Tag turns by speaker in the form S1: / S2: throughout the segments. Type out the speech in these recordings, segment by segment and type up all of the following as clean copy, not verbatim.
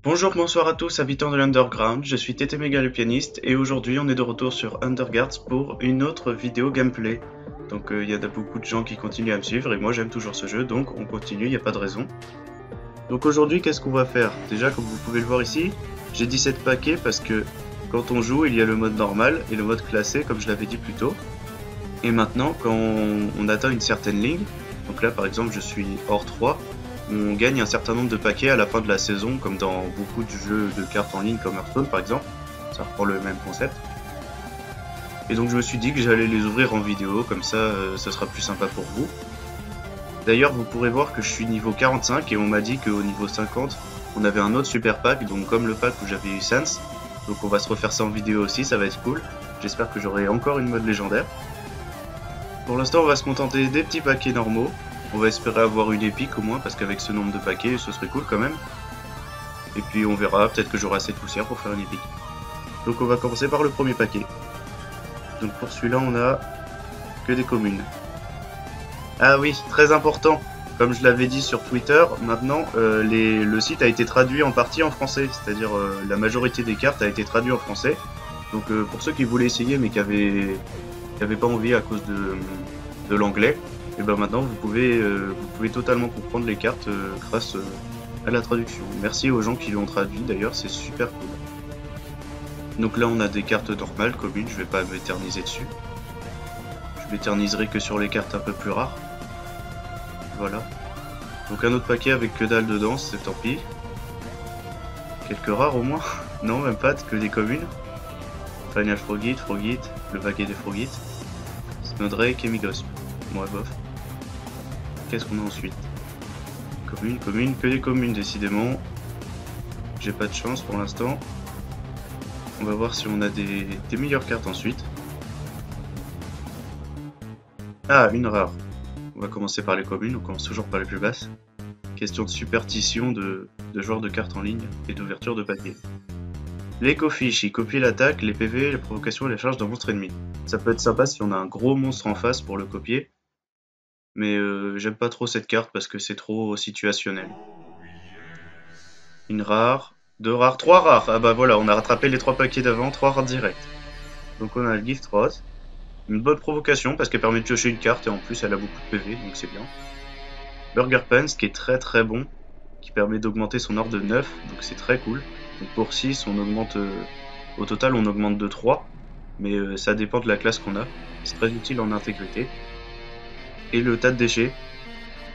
S1: Bonjour, bonsoir à tous, habitants de l'Underground, je suis TTMega le pianiste et aujourd'hui on est de retour sur Underguards pour une autre vidéo gameplay. Donc il y a beaucoup de gens qui continuent à me suivre et moi j'aime toujours ce jeu donc on continue, il n'y a pas de raison. Donc aujourd'hui qu'est-ce qu'on va faire? Déjà comme vous pouvez le voir ici, j'ai 17 paquets parce que quand on joue il y a le mode normal et le mode classé comme je l'avais dit plus tôt. Et maintenant quand on atteint une certaine ligne, donc là par exemple je suis hors 3, on gagne un certain nombre de paquets à la fin de la saison, comme dans beaucoup de jeux de cartes en ligne comme Hearthstone par exemple. Ça reprend le même concept. Et donc je me suis dit que j'allais les ouvrir en vidéo, comme ça ça sera plus sympa pour vous. D'ailleurs vous pourrez voir que je suis niveau 45 et on m'a dit qu'au niveau 50 on avait un autre super pack, donc comme le pack où j'avais eu Sans. Donc on va se refaire ça en vidéo aussi, ça va être cool. J'espère que j'aurai encore une mode légendaire. Pour l'instant on va se contenter des petits paquets normaux. On va espérer avoir une épique au moins, parce qu'avec ce nombre de paquets, ce serait cool quand même. Et puis on verra, peut-être que j'aurai assez de poussière pour faire une épique. Donc on va commencer par le premier paquet. Donc pour celui-là, on a que des communes. Ah oui, très important. Comme je l'avais dit sur Twitter, maintenant le site a été traduit en partie en français. C'est-à-dire la majorité des cartes a été traduite en français. Donc pour ceux qui voulaient essayer mais qui avaient pas envie à cause de l'anglais, et ben maintenant vous pouvez totalement comprendre les cartes grâce à la traduction. Merci aux gens qui l'ont traduit d'ailleurs, c'est super cool. Donc là on a des cartes normales, communes, je vais pas m'éterniser dessus. Je m'éterniserai que sur les cartes un peu plus rares. Voilà. Donc un autre paquet avec que dalle dedans, c'est tant pis. Quelques rares au moins. Non, même pas, que des communes. Final Frogit, le paquet des Frogit. Snowdrake et Migosp. Moi bof. Qu'est-ce qu'on a ensuite? Commune, que des communes décidément. J'ai pas de chance pour l'instant. On va voir si on a des meilleures cartes ensuite. Ah, une rare. On va commencer par les communes, on commence toujours par les plus basses. Question de superstition de joueurs de cartes en ligne et d'ouverture de paquets. L'Ecofish, il copie l'attaque, les PV, les provocations et les charges d'un monstre ennemi. Ça peut être sympa si on a un gros monstre en face pour le copier. Mais j'aime pas trop cette carte parce que c'est trop situationnel. Une rare, deux rares, trois rares. Ah bah voilà, on a rattrapé les trois paquets d'avant, trois rares direct. Donc on a le Gift Rose. Une bonne provocation parce qu'elle permet de piocher une carte et en plus elle a beaucoup de PV, donc c'est bien. Burger Pants qui est très très bon, qui permet d'augmenter son ordre de 9, donc c'est très cool. Donc pour 6, on augmente, au total on augmente de 3, mais ça dépend de la classe qu'on a. C'est très utile en intégrité. Et le tas de déchets.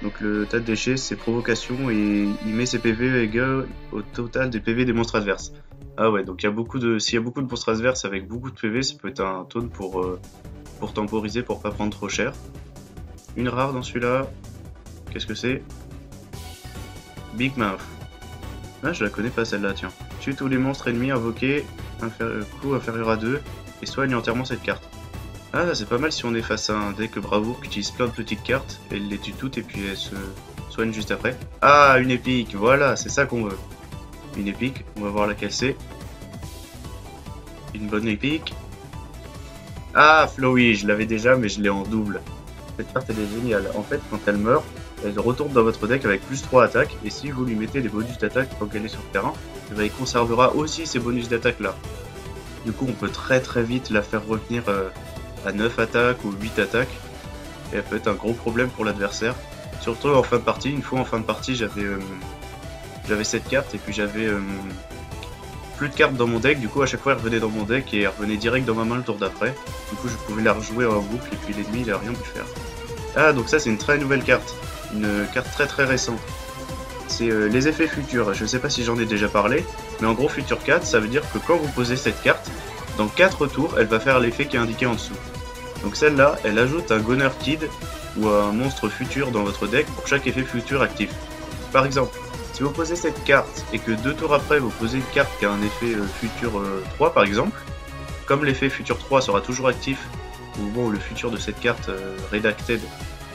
S1: Donc le tas de déchets, c'est provocation et il met ses PV égaux au total des PV des monstres adverses. Ah ouais, donc s'il y a beaucoup de monstres adverses avec beaucoup de PV, ça peut être un taunt pour temporiser, pour pas prendre trop cher. Une rare dans celui-là. Qu'est-ce que c'est? Big Mouth. Ah, je la connais pas celle-là, tiens. Tue tous les monstres ennemis invoqués, coût inférieur à 2, et soigne entièrement cette carte. Ah, c'est pas mal si on est face à un deck bravoure qui utilise plein de petites cartes, elle les tue toutes et puis elle se soigne juste après. Ah, une épique, voilà, c'est ça qu'on veut. Une épique, on va voir laquelle c'est. Une bonne épique. Ah, Flowey, je l'avais déjà, mais je l'ai en double. Cette carte, elle est géniale. En fait, quand elle meurt, elle retourne dans votre deck avec plus 3 attaques, et si vous lui mettez des bonus d'attaque tant qu'elle est sur le terrain, il conservera aussi ces bonus d'attaque là. Du coup, on peut très vite la faire revenir à 9 attaques ou 8 attaques, et elle peut être un gros problème pour l'adversaire. Surtout en fin de partie, une fois en fin de partie, j'avais cette carte, et puis j'avais plus de cartes dans mon deck, du coup à chaque fois elle revenait dans mon deck et elle revenait direct dans ma main le tour d'après. Du coup je pouvais la rejouer en boucle et puis l'ennemi il a rien pu faire. Ah donc ça c'est une très nouvelle carte, une carte très récente. C'est les effets futurs, je sais pas si j'en ai déjà parlé, mais en gros Future 4 ça veut dire que quand vous posez cette carte, dans 4 tours elle va faire l'effet qui est indiqué en dessous. Donc celle-là, elle ajoute un Gunner Kid ou un monstre futur dans votre deck pour chaque effet futur actif. Par exemple, si vous posez cette carte et que 2 tours après vous posez une carte qui a un effet futur 3 par exemple, comme l'effet futur 3 sera toujours actif au moment où le futur de cette carte redacted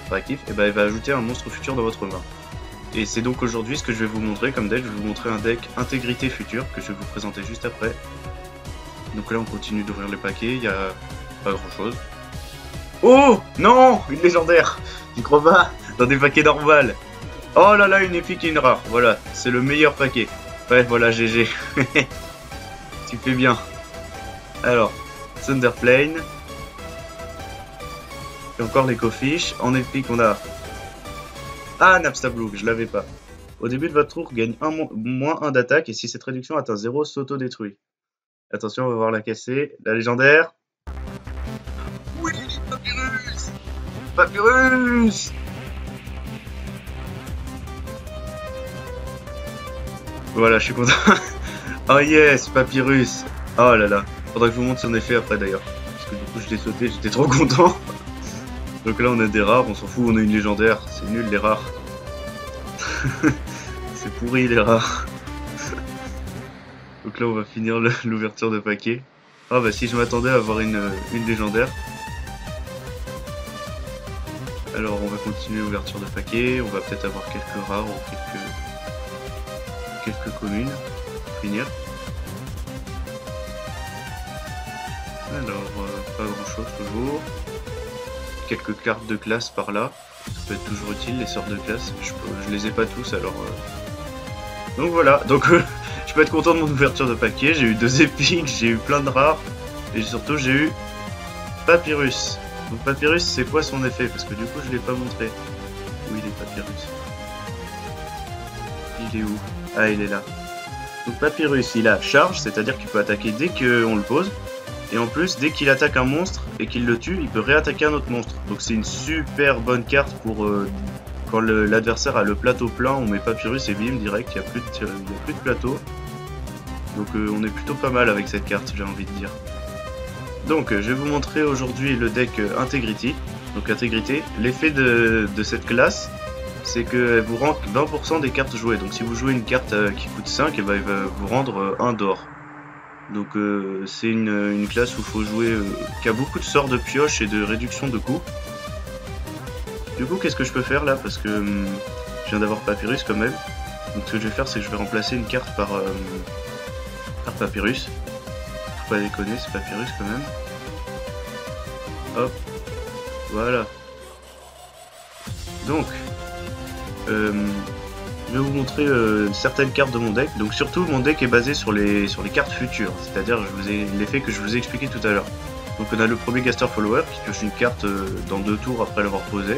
S1: sera actif, et ben elle va ajouter un monstre futur dans votre main. Et c'est donc aujourd'hui ce que je vais vous montrer comme deck. Je vais vous montrer un deck intégrité future que je vais vous présenter juste après. Donc là on continue d'ouvrir les paquets, il n'y a pas grand chose. Oh non, une légendaire. J'y crois pas, dans des paquets normales. Oh là là, une épique et une rare, voilà, c'est le meilleur paquet. Ouais, voilà, GG. Tu fais bien. Alors, Thunderplane. Et encore l'Ecofish. En épique, on a... Ah, Napstablook, je l'avais pas. Au début de votre tour, gagne moins 1 d'attaque et si cette réduction atteint 0, s'auto-détruit. Attention, on va voir la casser. La légendaire. Oui, Papyrus! Papyrus! Voilà, je suis content. Oh yes, Papyrus! Oh là là. Faudra que je vous montre son effet après d'ailleurs. Parce que du coup, je l'ai sauté, j'étais trop content. Donc là, on a des rares, on s'en fout, on a une légendaire. C'est nul les rares. C'est pourri les rares. Donc là on va finir l'ouverture de paquet. Ah bah si je m'attendais à avoir une légendaire. Alors on va continuer l'ouverture de paquet. On va peut-être avoir quelques rares ou quelques communes pour finir. Alors pas grand chose toujours. Quelques cartes de classe par là. Ça peut être toujours utile les sorts de classe. Je les ai pas tous alors. Donc voilà. Donc je peux être content de mon ouverture de paquet. J'ai eu 2 épiques, j'ai eu plein de rares. Et surtout j'ai eu Papyrus. Donc Papyrus c'est quoi son effet? Parce que du coup je l'ai pas montré. Où il est Papyrus? Il est où? Ah il est là. Donc Papyrus il a charge, c'est-à-dire qu'il peut attaquer dès qu'on le pose. Et en plus dès qu'il attaque un monstre et qu'il le tue, il peut réattaquer un autre monstre. Donc c'est une super bonne carte pour quand l'adversaire a le plateau plein, on met Papyrus et bim direct, il n'y a plus de plateau. Donc on est plutôt pas mal avec cette carte, j'ai envie de dire. Donc je vais vous montrer aujourd'hui le deck Integrity. Donc Intégrité, l'effet de cette classe, c'est qu'elle vous rank 20% des cartes jouées. Donc si vous jouez une carte qui coûte 5, elle va vous rendre 1 d'or. Donc c'est une classe où il faut jouer, qui a beaucoup de sorts de pioche et de réduction de coûts. Du coup qu'est-ce que je peux faire là? Parce que je viens d'avoir Papyrus quand même. Donc ce que je vais faire c'est que je vais remplacer une carte par Papyrus. Faut pas déconner, c'est Papyrus quand même. Hop, voilà. Donc, je vais vous montrer certaines cartes de mon deck. Donc surtout mon deck est basé sur les cartes futures, c'est-à-dire l'effet que je vous ai expliqué tout à l'heure. Donc on a le premier Gaster Follower qui pioche une carte dans 2 tours après l'avoir posée.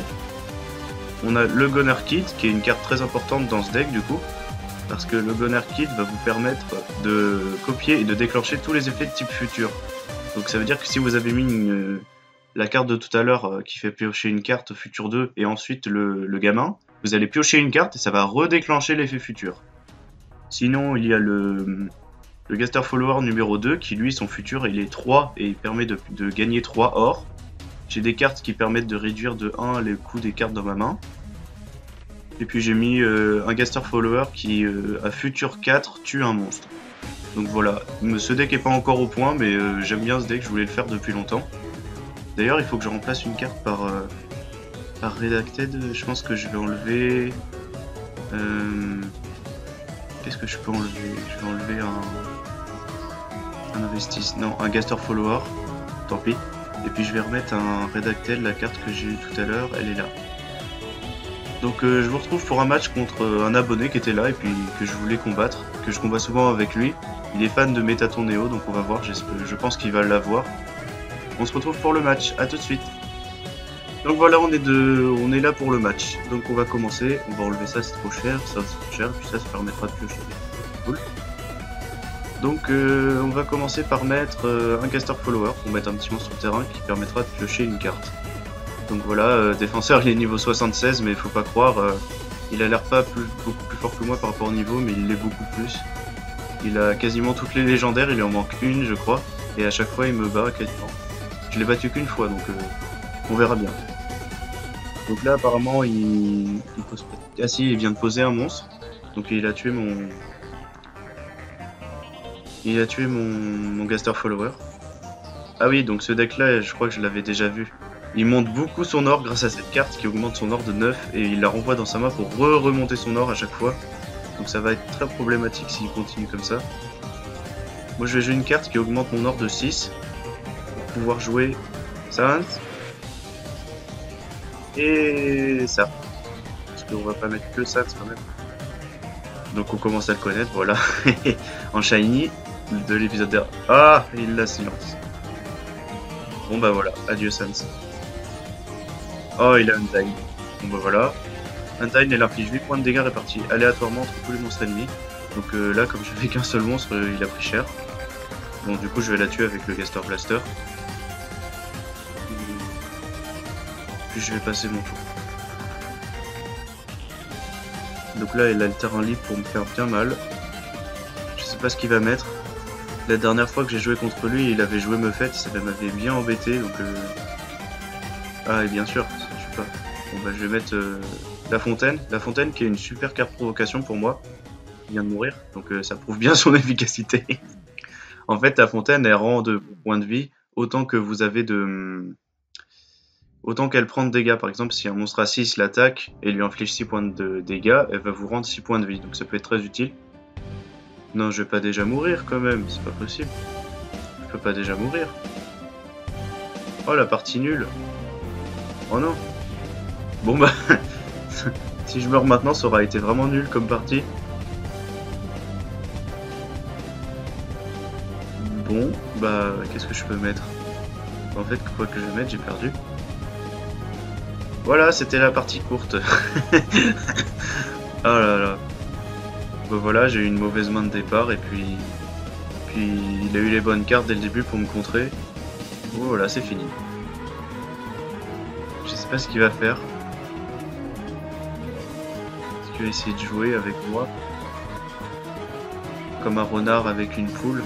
S1: On a le Gunner Kit qui est une carte très importante dans ce deck du coup. Parce que le Gunner Kit va vous permettre de copier et de déclencher tous les effets de type futur. Donc ça veut dire que si vous avez mis la carte de tout à l'heure qui fait piocher une carte futur 2 et ensuite le gamin, vous allez piocher une carte et ça va redéclencher l'effet futur. Sinon il y a le Gaster Follower numéro 2 qui lui son futur il est 3 et il permet de gagner 3 or. J'ai des cartes qui permettent de réduire de 1 les coûts des cartes dans ma main. Et puis j'ai mis un Gaster Follower qui à futur 4 tue un monstre. Donc voilà, ce deck est pas encore au point mais j'aime bien ce deck, je voulais le faire depuis longtemps. D'ailleurs il faut que je remplace une carte par Redacted, je pense que je vais enlever... Qu'est-ce que je peux enlever? Je vais enlever un Investis, non un Gaster Follower, tant pis. Et puis je vais remettre un Redacted, la carte que j'ai eue tout à l'heure, elle est là. Donc je vous retrouve pour un match contre un abonné qui était là et puis que je voulais combattre, que je combats souvent avec lui. Il est fan de Métaton Néo, donc on va voir, je pense qu'il va l'avoir. On se retrouve pour le match, à tout de suite. Donc voilà, on est là pour le match. Donc on va commencer, on va enlever ça, c'est trop cher, ça c'est trop cher, puis ça permettra de piocher. Cool. Donc on va commencer par mettre un Gaster Follower pour mettre un petit monstre sur le terrain qui permettra de piocher une carte. Donc voilà, défenseur il est niveau 76 mais faut pas croire, il a l'air pas beaucoup plus fort que moi par rapport au niveau mais il l'est beaucoup plus. Il a quasiment toutes les légendaires, il en manque une je crois, et à chaque fois il me bat quasiment. Je l'ai battu qu'une fois donc on verra bien. Donc là apparemment il pose pas... Ah si, il vient de poser un monstre, donc il a tué mon... Il a tué mon Gaster Follower. Ah oui, donc ce deck là je crois que je l'avais déjà vu. Il monte beaucoup son or grâce à cette carte qui augmente son or de 9 et il la renvoie dans sa main pour remonter son or à chaque fois. Donc ça va être très problématique s'il continue comme ça. Moi je vais jouer une carte qui augmente mon or de 6 pour pouvoir jouer ça et ça. Parce qu'on va pas mettre que ça quand même. Donc on commence à le connaître, voilà. En shiny de l'épisode dernier. Ah, il la silence. Bon bah voilà, adieu Sans. Oh, il a Undyne. Bon bah voilà. Undyne, elle inflige 8 points de dégâts répartis aléatoirement entre tous les monstres ennemis. Donc là, comme je fais qu'un seul monstre, il a pris cher. Bon, du coup, je vais la tuer avec le Gaster Blaster. Puis je vais passer mon tour. Donc là, elle a le terrain libre pour me faire bien mal. Je sais pas ce qu'il va mettre. La dernière fois que j'ai joué contre lui, il avait joué Mephette, ça m'avait bien embêté, donc ah, et bien sûr, ça tue pas. Bon bah je vais mettre La Fontaine. La Fontaine qui est une super carte provocation pour moi. Il vient de mourir, donc ça prouve bien son efficacité. En fait, La Fontaine, elle rend de points de vie autant que vous avez de... Autant qu'elle prend de dégâts. Par exemple, si un monstre à 6 l'attaque et lui inflige 6 points de dégâts, elle va vous rendre 6 points de vie, donc ça peut être très utile. Non, je vais pas déjà mourir quand même, c'est pas possible. Je peux pas déjà mourir. Oh, la partie nulle. Oh non. Bon bah, si je meurs maintenant, ça aura été vraiment nul comme partie. Bon, bah, qu'est-ce que je peux mettre? En fait, quoi que je vais mettre, j'ai perdu. Voilà, c'était la partie courte. Oh là là. Bah voilà, j'ai eu une mauvaise main de départ et puis il a eu les bonnes cartes dès le début pour me contrer. Oh, voilà, c'est fini. Je sais pas ce qu'il va faire. Est-ce qu'il va essayer de jouer avec moi comme un renard avec une poule?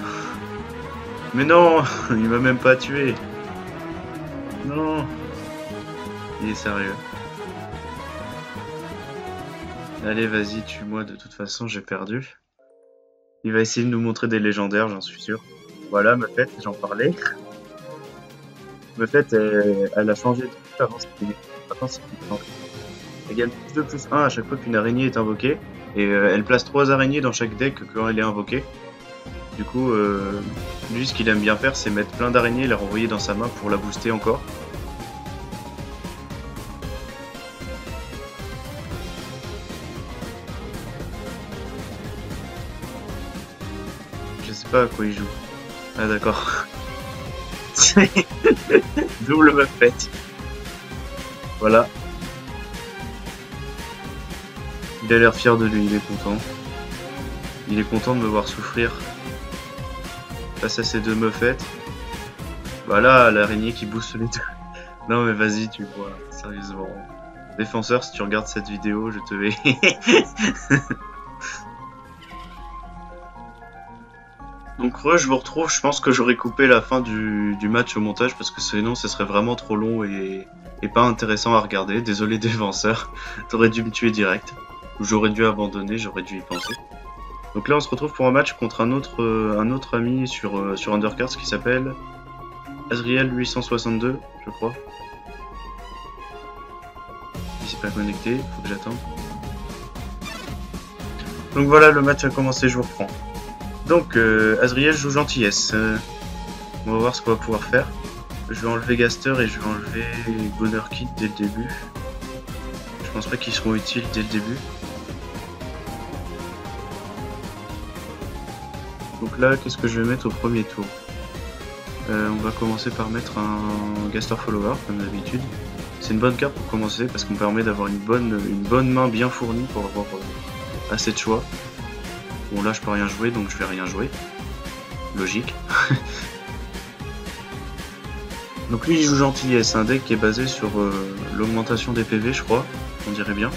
S1: Mais non, il m'a même pas tué. Non, il est sérieux. Allez, vas-y, tue-moi, de toute façon, j'ai perdu. Il va essayer de nous montrer des légendaires, j'en suis sûr. Voilà, Mephette, j'en parlais. Mephette, elle a changé de truc avant, maintenant c'est différent. Elle gagne plus 2 plus 1 à chaque fois qu'une araignée est invoquée. Et elle place 3 araignées dans chaque deck quand elle est invoquée. Du coup, lui, ce qu'il aime bien faire, c'est mettre plein d'araignées et les renvoyer dans sa main pour la booster encore. Je sais pas à quoi il joue. Ah d'accord. Double Mephette. Voilà. Il a l'air fier de lui, il est content. Il est content de me voir souffrir face à ces deux Mephettes. Voilà, l'araignée qui booste les deux. Non mais vas-y, tu vois, sérieusement. Défenseur, si tu regardes cette vidéo, je te vais. Donc je vous retrouve, je pense que j'aurais coupé la fin du match au montage parce que sinon ce serait vraiment trop long et pas intéressant à regarder. Désolé défenseur, t'aurais dû me tuer direct. Ou j'aurais dû abandonner, j'aurais dû y penser. Donc là on se retrouve pour un match contre un autre ami sur Undercards qui s'appelle Azriel 862, je crois. Il s'est pas connecté, faut que j'attende. Donc voilà, le match a commencé, je vous reprends. Donc Azriel joue gentillesse. On va voir ce qu'on va pouvoir faire. Je vais enlever Gaster et je vais enlever Bonheur Kit dès le début. Je pense pas qu'ils seront utiles dès le début. Donc là, qu'est-ce que je vais mettre au premier tour? On va commencer par mettre un Gaster Follower, comme d'habitude. C'est une bonne carte pour commencer parce qu'on me permet d'avoir une bonne main bien fournie pour avoir assez de choix. Bon là je peux rien jouer donc je vais rien jouer. Logique. Donc lui il joue gentillesse, c'est un deck qui est basé sur l'augmentation des PV je crois, on dirait bien.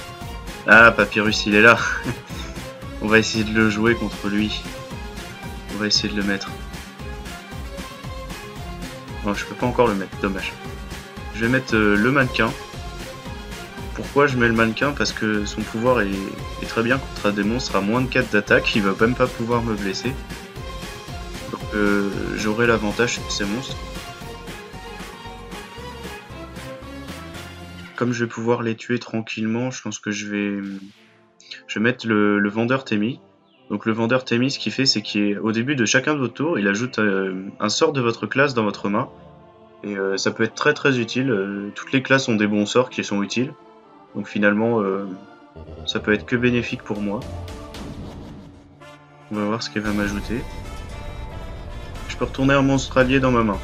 S1: Ah Papyrus il est là. On va essayer de le jouer contre lui. On va essayer de le mettre. Non je peux pas encore le mettre, dommage. Je vais mettre le mannequin. Pourquoi je mets le mannequin? Parce que son pouvoir est très bien contre des monstres à moins de 4 d'attaque, il va même pas pouvoir me blesser. Donc j'aurai l'avantage sur ces monstres. Comme je vais pouvoir les tuer tranquillement, je pense que je vais mettre le vendeur Temi. Donc le vendeur Temi, ce qu'il fait, c'est qu'au début de chacun de vos tours, il ajoute un sort de votre classe dans votre main. Et ça peut être très très utile. Toutes les classes ont des bons sorts qui sont utiles. Donc finalement, ça peut être que bénéfique pour moi. On va voir ce qu'elle va m'ajouter. Je peux retourner un monstre allié dans ma main.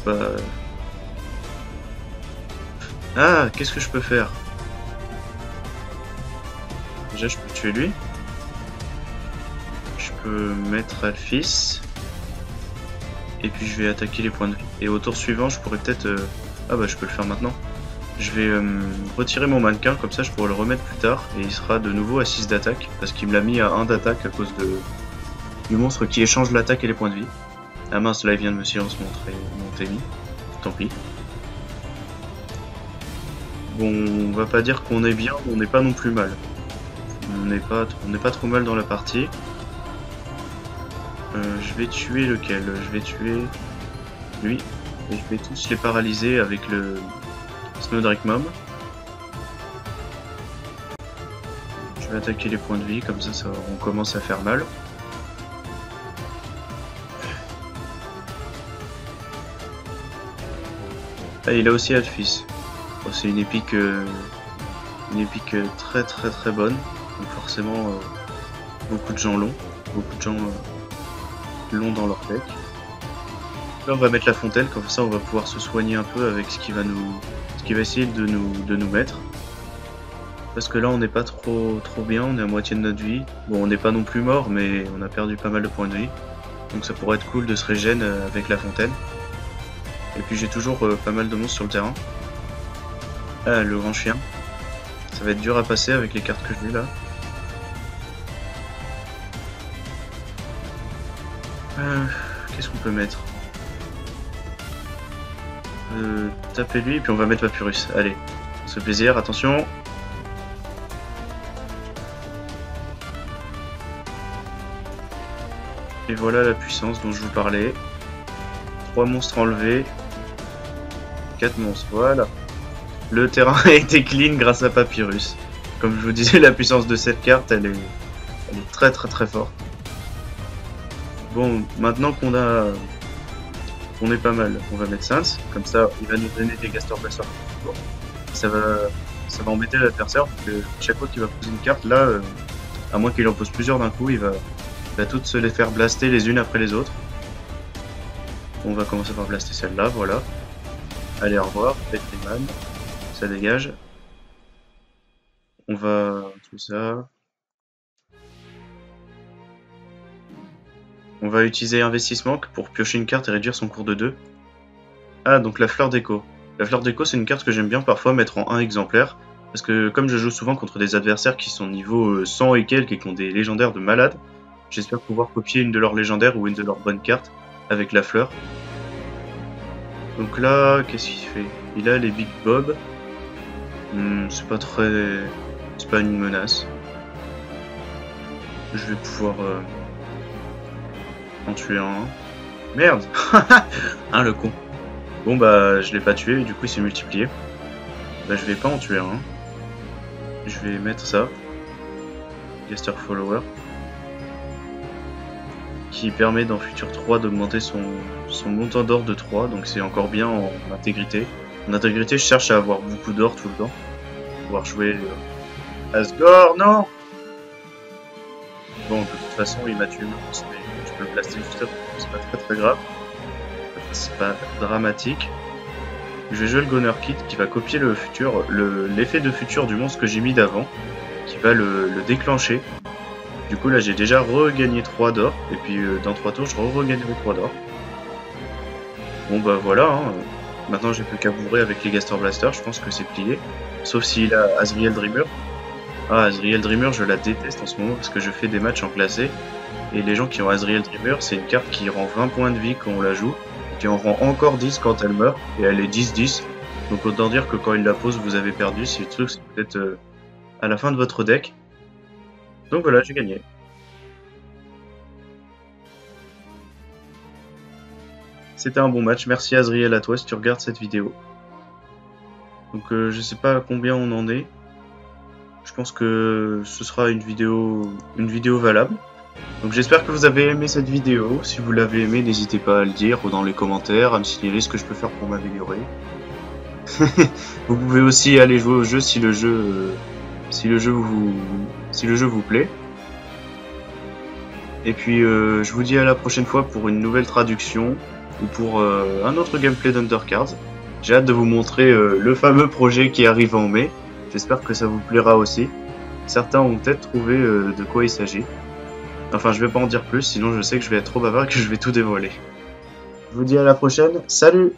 S1: Bah... Ah, qu'est-ce que je peux faire? Déjà, je peux tuer lui. Je peux mettre Alphys. Et puis je vais attaquer les points de vie. Et au tour suivant, je pourrais peut-être... Ah bah je peux le faire maintenant. Je vais retirer mon mannequin, comme ça je pourrai le remettre plus tard. Et il sera de nouveau à 6 d'attaque. Parce qu'il me l'a mis à 1 d'attaque à cause du monstre qui échange l'attaque et les points de vie. Ah mince, là il vient de me silence mon Témi. Tant pis. Bon, on va pas dire qu'on est bien, mais on n'est pas non plus mal. On n'est pas trop mal dans la partie. Je vais tuer lequel? Je vais tuer lui. Et je vais tous les paralyser avec le Snowdrake Mom. Je vais attaquer les points de vie, comme ça, on commence à faire mal. Ah, il a aussi Alphys. Oh, c'est une épique très très très bonne. Donc forcément, beaucoup de gens l'ont. Beaucoup de gens l'ont dans leur deck. Là, on va mettre la fontaine, comme ça on va pouvoir se soigner un peu avec ce qui va essayer de nous mettre. Parce que là on n'est pas trop bien, on est à moitié de notre vie. Bon, on n'est pas non plus mort, mais on a perdu pas mal de points de vie. Donc ça pourrait être cool de se régène avec la fontaine. Et puis j'ai toujours pas mal de monstres sur le terrain. Ah, le grand chien. Ça va être dur à passer avec les cartes que j'ai là. Qu'est-ce qu'on peut mettre? Taper lui et puis on va mettre Papyrus. Allez, ce plaisir, attention. Et voilà la puissance dont je vous parlais. 3 monstres enlevés. 4 monstres, voilà. Le terrain a été clean grâce à Papyrus. Comme je vous disais, la puissance de cette carte, elle est très très très forte. Bon, maintenant qu'on est pas mal, on va mettre Saints, comme ça il va nous donner des Gaster Blaster. Ça va embêter l'adversaire, parce que chaque fois qu'il va poser une carte, là, à moins qu'il en pose plusieurs d'un coup, il va toutes se les faire blaster les unes après les autres. On va commencer par blaster celle-là, voilà. Allez, au revoir, faites les man, ça dégage. On va... tout ça... On va utiliser investissement pour piocher une carte et réduire son cours de 2. Ah, donc la fleur d'écho. La fleur d'écho, c'est une carte que j'aime bien parfois mettre en 1 exemplaire. Parce que comme je joue souvent contre des adversaires qui sont niveau 100 et quelques et qui ont des légendaires de malades, j'espère pouvoir copier une de leurs légendaires ou une de leurs bonnes cartes avec la fleur. Donc là, qu'est-ce qu'il fait? Il a les Big Bob. C'est pas une menace. Je vais pouvoir... en tuer un. Merde. Hein, le con. Bon bah je l'ai pas tué et du coup il s'est multiplié. Bah je vais pas en tuer un. Je vais mettre ça. Gaster Follower. Qui permet dans Futur 3 d'augmenter son montant d'or de 3. Donc c'est encore bien en intégrité. En intégrité je cherche à avoir beaucoup d'or tout le temps. Pour pouvoir jouer Asgore, non. Bon de toute façon il m'a tué. Je peux le blaster juste après, c'est pas très très grave. C'est pas dramatique. Je vais jouer le Goner Kit qui va copier l'effet de futur du monstre que j'ai mis d'avant, qui va le déclencher. Du coup là j'ai déjà regagné 3 d'or, et puis dans 3 tours je regagnerai 3 d'or. Bon bah voilà, hein. Maintenant j'ai plus qu'à bourrer avec les Gaster Blaster, je pense que c'est plié. Sauf s'il a Azriel Dreamer. Ah, Azriel Dreamer je la déteste en ce moment parce que je fais des matchs en classé. Et les gens qui ont Azriel Dreamer, c'est une carte qui rend 20 points de vie quand on la joue, et qui en rend encore 10 quand elle meurt, et elle est 10-10. Donc autant dire que quand il la pose, vous avez perdu, si le truc c'est peut-être à la fin de votre deck. Donc voilà, j'ai gagné. C'était un bon match, merci Azriel à toi si tu regardes cette vidéo. Donc je sais pas à combien on en est. Je pense que ce sera une vidéo valable. Donc j'espère que vous avez aimé cette vidéo. Si vous l'avez aimé, n'hésitez pas à le dire ou dans les commentaires, à me signaler ce que je peux faire pour m'améliorer. Vous pouvez aussi aller jouer au jeu si le jeu vous plaît. Et puis je vous dis à la prochaine fois pour une nouvelle traduction ou pour un autre gameplay d'Undercards. J'ai hâte de vous montrer le fameux projet qui arrive en mai. J'espère que ça vous plaira aussi. Certains ont peut-être trouvé de quoi il s'agit. Enfin, je vais pas en dire plus, sinon je sais que je vais être trop bavard et que je vais tout dévoiler. Je vous dis à la prochaine. Salut!